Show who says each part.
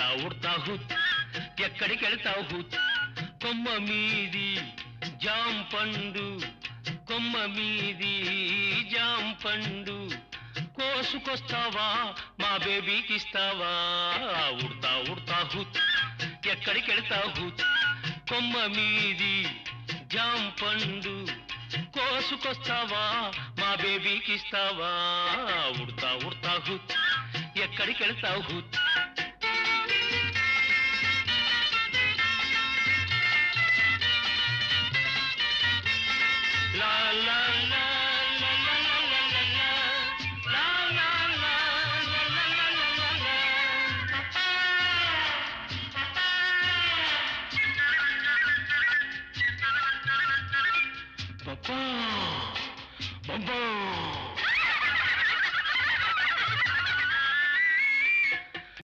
Speaker 1: ఉడతా ఉడతా హుత్ ఎక్కడికెళ్తావు హుత్ కొమ్మ మీది జాం పండు కొమ్మ మీది జాం పండు కోసుకొస్తావా మా బేబీకి ఇస్తావా ఉడతా ఉడతా హుత్ ఎక్కడికెళ్తావు హుత్ కొమ్మ మీది జాం పండు కోసుకొస్తావా మా బేబీకి ఇస్తావా ఉడతా ఉడతా హుత్ ఎక్కడికెళ్తావు హుత్